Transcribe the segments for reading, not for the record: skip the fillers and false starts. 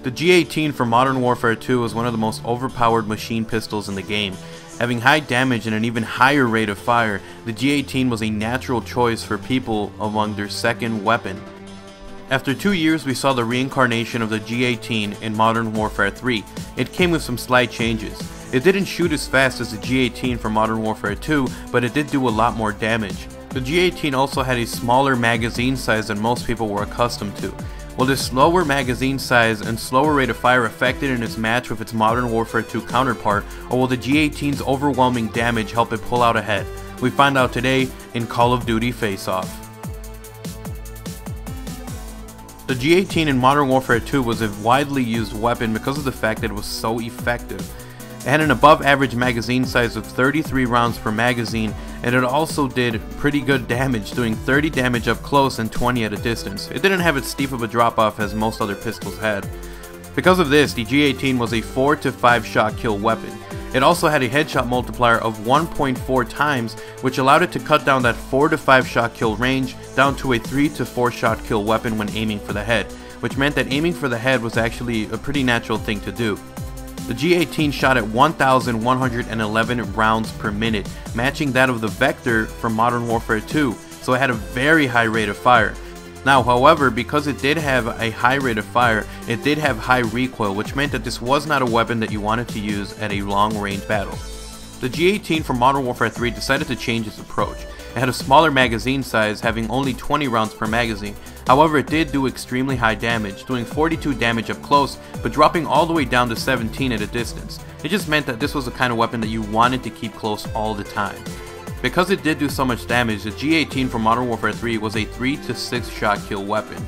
The G18 from Modern Warfare 2 was one of the most overpowered machine pistols in the game. Having high damage and an even higher rate of fire, the G18 was a natural choice for people among their second weapon. After 2 years, we saw the reincarnation of the G18 in Modern Warfare 3. It came with some slight changes. It didn't shoot as fast as the G18 from Modern Warfare 2, but it did do a lot more damage. The G18 also had a smaller magazine size than most people were accustomed to. While this slower magazine size and slower rate of fire affected in its match with its Modern Warfare 2 counterpart, or will the G18's overwhelming damage help it pull out ahead? We find out today in Call of Duty Face Off. The G18 in Modern Warfare 2 was a widely used weapon because of the fact that it was so effective. It had an above average magazine size of 33 rounds per magazine, and it also did pretty good damage, doing 30 damage up close and 20 at a distance. It didn't have as steep of a drop off as most other pistols had. Because of this, the G18 was a 4 to 5 shot kill weapon. It also had a headshot multiplier of 1.4 times, which allowed it to cut down that 4 to 5 shot kill range down to a 3 to 4 shot kill weapon when aiming for the head, which meant that aiming for the head was actually a pretty natural thing to do. The G18 shot at 1,111 rounds per minute, matching that of the Vector from Modern Warfare 2, so it had a very high rate of fire. Now, however, because it did have a high rate of fire, it did have high recoil, which meant that this was not a weapon that you wanted to use at a long-range battle. The G18 from Modern Warfare 3 decided to change its approach. It had a smaller magazine size, having only 20 rounds per magazine. However, it did do extremely high damage, doing 42 damage up close, but dropping all the way down to 17 at a distance. It just meant that this was the kind of weapon that you wanted to keep close all the time. Because it did do so much damage, the G18 from Modern Warfare 3 was a 3 to 6 shot kill weapon.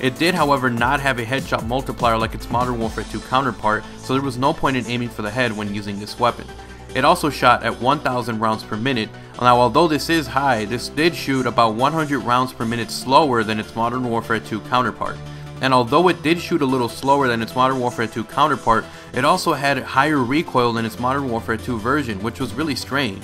It did, however, not have a headshot multiplier like its Modern Warfare 2 counterpart, so there was no point in aiming for the head when using this weapon. It also shot at 1,000 rounds per minute. Now, although this is high, this did shoot about 100 rounds per minute slower than its Modern Warfare 2 counterpart. And although it did shoot a little slower than its Modern Warfare 2 counterpart, it also had higher recoil than its Modern Warfare 2 version, which was really strange.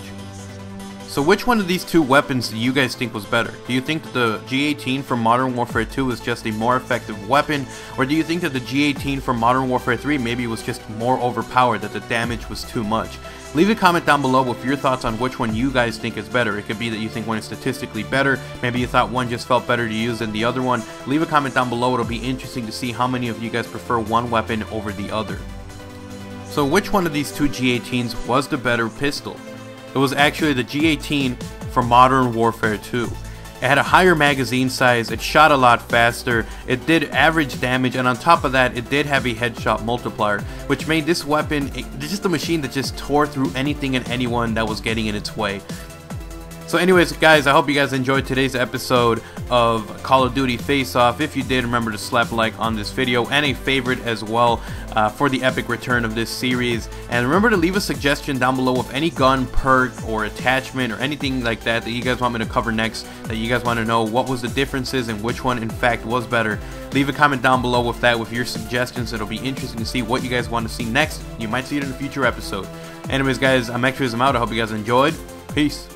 So which one of these two weapons do you guys think was better? Do you think that the G18 from Modern Warfare 2 is just a more effective weapon? Or do you think that the G18 from Modern Warfare 3 maybe was just more overpowered, that the damage was too much? Leave a comment down below with your thoughts on which one you guys think is better. It could be that you think one is statistically better, maybe you thought one just felt better to use than the other one. Leave a comment down below, it'll be interesting to see how many of you guys prefer one weapon over the other. So which one of these two G18s was the better pistol? It was actually the G18 from Modern Warfare 2. It had a higher magazine size, it shot a lot faster, it did average damage, and on top of that, it did have a headshot multiplier, which made this weapon just a machine that just tore through anything and anyone that was getting in its way. So anyways, guys, I hope you guys enjoyed today's episode of Call of Duty Face Off. If you did, remember to slap a like on this video and a favorite as well for the epic return of this series. And remember to leave a suggestion down below of any gun, perk, or attachment, or anything like that that you guys want me to cover next, that you guys want to know what was the differences and which one in fact was better. Leave a comment down below with that, with your suggestions. It'll be interesting to see what you guys want to see next. You might see it in a future episode. Anyways, guys, I'm out. I hope you guys enjoyed. Peace.